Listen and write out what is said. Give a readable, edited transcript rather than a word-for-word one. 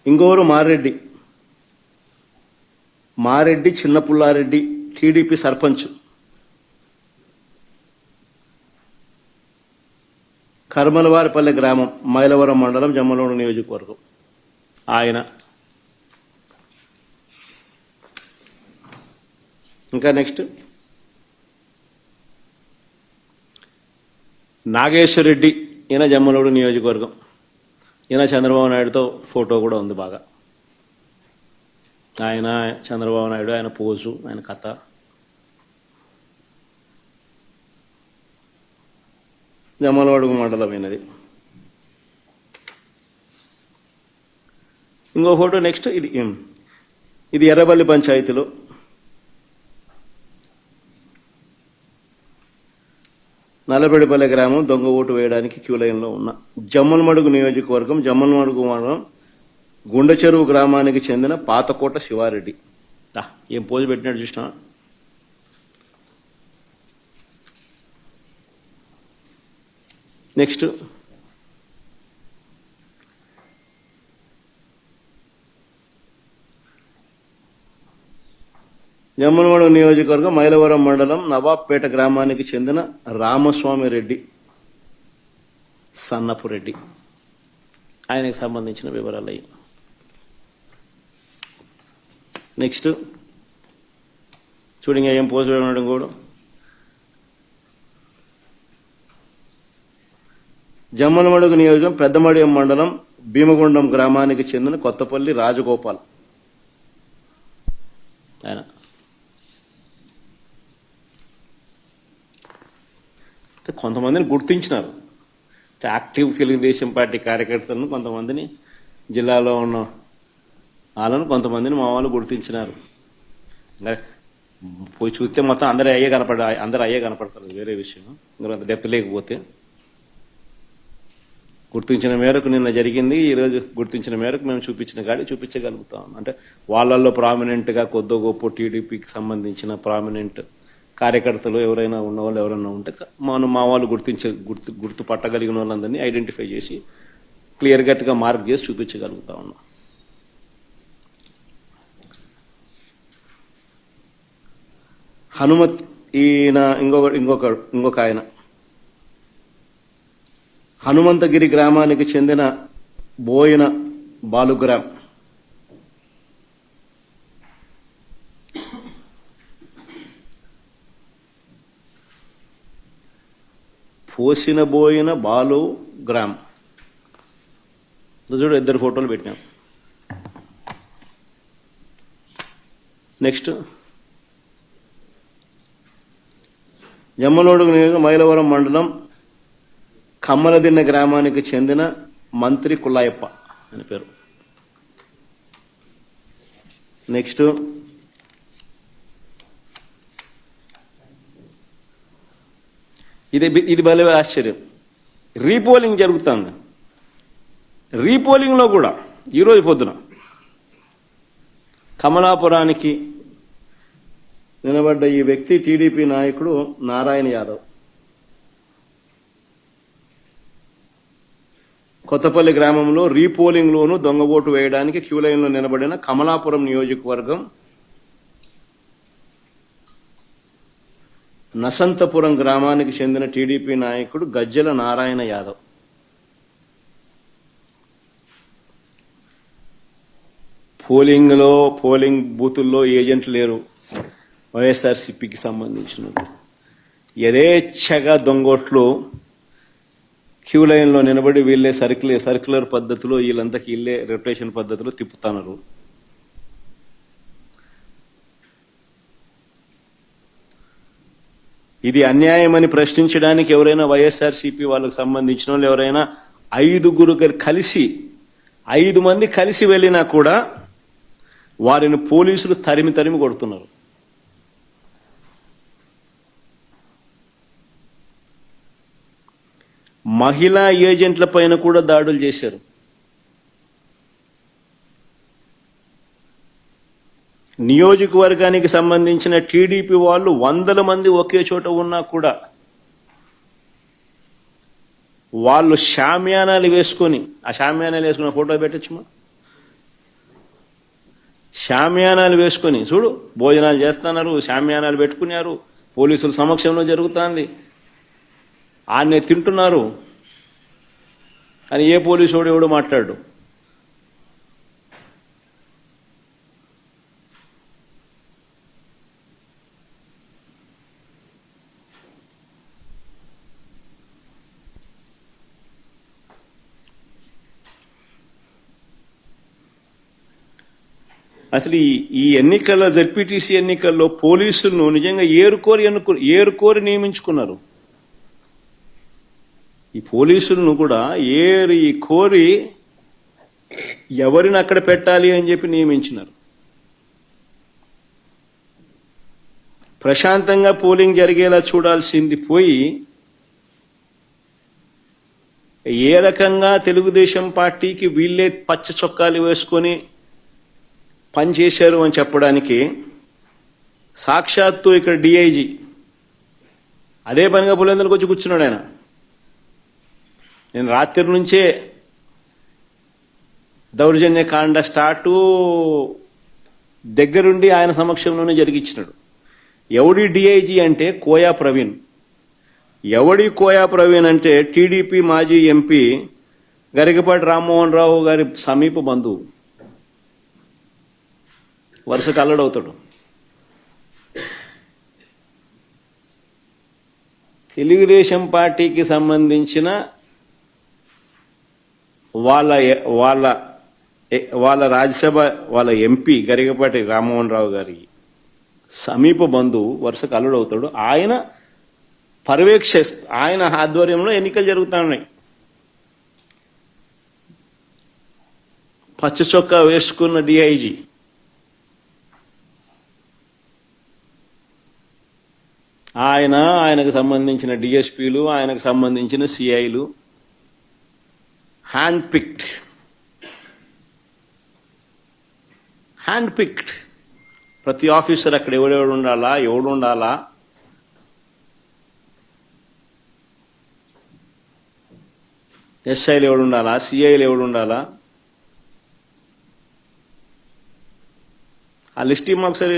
ఇంకోరు మారెడ్డి చిన్నపుల్లారెడ్డి టీడీపీ సర్పంచ్, కర్మలవారిపల్లె గ్రామం, మైలవరం మండలం, జమ్మలమడుగు నియోజకవర్గం. ఆయన ఇంకా నెక్స్ట్ నాగేశ్వరరెడ్డి, ఈయన జమ్మలమడుగు నియోజకవర్గం. ఈయన చంద్రబాబు నాయుడుతో ఫోటో కూడా ఉంది బాగా. ఆయన చంద్రబాబు నాయుడు, ఆయన పోజు, ఆయన కథ. జమ్మలమడుగు మండలం అయినది. ఇంకో ఫోటో నెక్స్ట్. ఇది ఎర్రబల్లి పంచాయతీలో నల్లబెడిపల్లె గ్రామం, దొంగ ఓటు వేయడానికి క్యూ లైన్లో ఉన్న. జమ్మలమడుగు నియోజకవర్గం, జమ్మలమడుగు మండలం, గుండెచెరువు గ్రామానికి చెందిన పాతకోట శివారెడ్డి. ఏం పోజు పెట్టినట్టు చూసినా. నెక్స్ట్ జమ్మలమడుగు నియోజకవర్గం, మైలవరం మండలం, నవాబ్పేట గ్రామానికి చెందిన రామస్వామి రెడ్డి, సన్నపు రెడ్డి. ఆయనకు సంబంధించిన వివరాలు అయ్యి. నెక్స్ట్ చూడండి, ఏం పోస్ట్ ఉండడం కూడా. జమ్మలమడుగు నియోజకవర్గం, పెద్దమడియం మండలం, భీమగుండం గ్రామానికి చెందిన కొత్తపల్లి రాజగోపాల్. ఆయన కొంతమందిని గుర్తించినారు. యాక్టివ్ తెలుగుదేశం పార్టీ కార్యకర్తలను, కొంతమందిని జిల్లాలో ఉన్న వాళ్ళను, కొంతమందిని మా వాళ్ళు గుర్తించినారు. పోయి చూస్తే మొత్తం అందరూ అయ్యే కనపడతారు, వేరే విషయం. అంత డెప్త్ లేకపోతే గుర్తించిన మేరకు నిన్న జరిగింది. ఈరోజు గుర్తించిన మేరకు మేము చూపించిన కాడి చూపించగలుగుతాం. అంటే వాళ్ళల్లో ప్రామినెంట్గా కొద్దో గొప్ప టీడీపీకి సంబంధించిన ప్రామినెంట్ కార్యకర్తలు ఎవరైనా ఉన్నవాళ్ళు ఎవరైనా ఉంటే మా వాళ్ళు గుర్తుపట్టగలిగిన వాళ్ళందరినీ ఐడెంటిఫై చేసి క్లియర్ కట్గా మార్క్ చేసి చూపించగలుగుతా ఉన్నాం. హనుమత్, ఈయన ఇంకొక ఆయన హనుమంతగిరి గ్రామానికి చెందిన బోయిన బాలుగ్రామ్. పోసిన బోయిన బాలు గ్రామ్. చూడు, ఇద్దరు ఫోటోలు పెట్టినాం. నెక్స్ట్ జమ్మలమడుగు నియోజకవర్గం, మైలవరం మండలం, కమ్మలదిన్న గ్రామానికి చెందిన మంత్రి కుల్లాయప్ప అని పేరు. నెక్స్ట్ ఇది భలే ఆశ్చర్యం. రీపోలింగ్ జరుగుతుంది. రీపోలింగ్లో కూడా ఈరోజు పొద్దున కమలాపురానికి నిలబడ్డ ఈ వ్యక్తి టీడీపీ నాయకుడు నారాయణ యాదవ్. కొత్తపల్లి గ్రామంలో రీపోలింగ్లోనూ దొంగ ఓటు వేయడానికి క్యూ లైన్లో నిలబడిన కమలాపురం నియోజకవర్గం నసంతపురం గ్రామానికి చెందిన టీడీపీ నాయకుడు గజ్జల నారాయణ యాదవ్. పోలింగ్ బూతుల్లో ఏజెంట్లు లేరు. వైఎస్ఆర్సీపీకి సంబంధించిన యథేచ్ఛగా దొంగోట్లు క్యూ లైన్లో నిలబడి వీళ్ళే సర్క్యులర్ పద్ధతిలో వీళ్ళంతకి వీళ్ళే రొటేషన్ పద్ధతిలో తిప్పుతున్నారు. ఇది అన్యాయమని ప్రశ్నించడానికి ఎవరైనా వైఎస్ఆర్సీపీ వాళ్ళకు సంబంధించిన వాళ్ళు ఎవరైనా 5 మంది కలిసి వెళ్ళినా కూడా వారిని పోలీసులు తరిమి కొడుతున్నారు. మహిళా ఏజెంట్ల పైన కూడా దాడులు చేశారు. నియోజకవర్గానికి సంబంధించిన టీడీపీ వాళ్ళు 100 మంది ఒకే చోట ఉన్నా కూడా వాళ్ళు షామ్యానాలు వేసుకుని, ఆ షామ్యానాలు వేసుకున్న ఫోటో పెట్టచ్చుమా, షామియానాలు వేసుకొని చూడు, భోజనాలు చేస్తున్నారు, షామియానాలు పెట్టుకున్నారు, పోలీసుల సమక్షంలో జరుగుతుంది, ఆన్నే తింటున్నారు. అని ఏ పోలీసు వాడు ఎవడు మాట్లాడు. అసలు ఈ ఎన్నికల జెడ్పీటీసీ ఎన్నికల్లో పోలీసులను నిజంగా ఏరుకోరి నియమించుకున్నారు. ఈ పోలీసులను కూడా కోరి ఎవరిని అక్కడ పెట్టాలి అని చెప్పి నియమించినారు. ప్రశాంతంగా పోలింగ్ జరిగేలా చూడాల్సింది పోయి ఏ రకంగా తెలుగుదేశం పార్టీకి వీళ్ళే పచ్చ చొక్కాలు వేసుకొని పనిచేశారు అని చెప్పడానికి సాక్షాత్తు ఇక్కడ డిఐజీ అదే పనిగా పులివెందులకు వచ్చి కూర్చున్నాడు. ఆయన నేను రాత్రి నుంచే దౌర్జన్యకాండ స్టార్టు దగ్గరుండి ఆయన సమక్షంలోనే జరిగించినాడు. ఎవడి డిఐజీ అంటే కోయా ప్రవీణ్. ఎవడి కోయా ప్రవీణ్ అంటే టీడీపీ మాజీ ఎంపీ గరికపాటి రామ్మోహన్ రావు గారి సమీప బంధువు, వరుసకు అల్లడవుతాడు. తెలుగుదేశం పార్టీకి సంబంధించిన వాళ్ళ రాజ్యసభ వాళ్ళ ఎంపీ గరికపాటి రామ్మోహన్ రావు గారి సమీప బంధువు వరుసకు అల్లుడవుతాడు. ఆయన ఆయన ఆధ్వర్యంలో ఎన్నికలు జరుగుతూ ఉన్నాయి. పచ్చ చొక్కా వేసుకున్న డిఐజీ ఆయనకు సంబంధించిన డిఎస్పీలు, ఆయనకు సంబంధించిన సిఐలు హ్యాండ్ పిక్డ్ ప్రతి ఆఫీసర్ అక్కడ ఎవడు ఉండాలా, ఎస్ఐలు ఎవడు ఉండాలా, సిఐలు ఎవడు ఉండాలా, ఆ లిస్ట్ మాకు సరే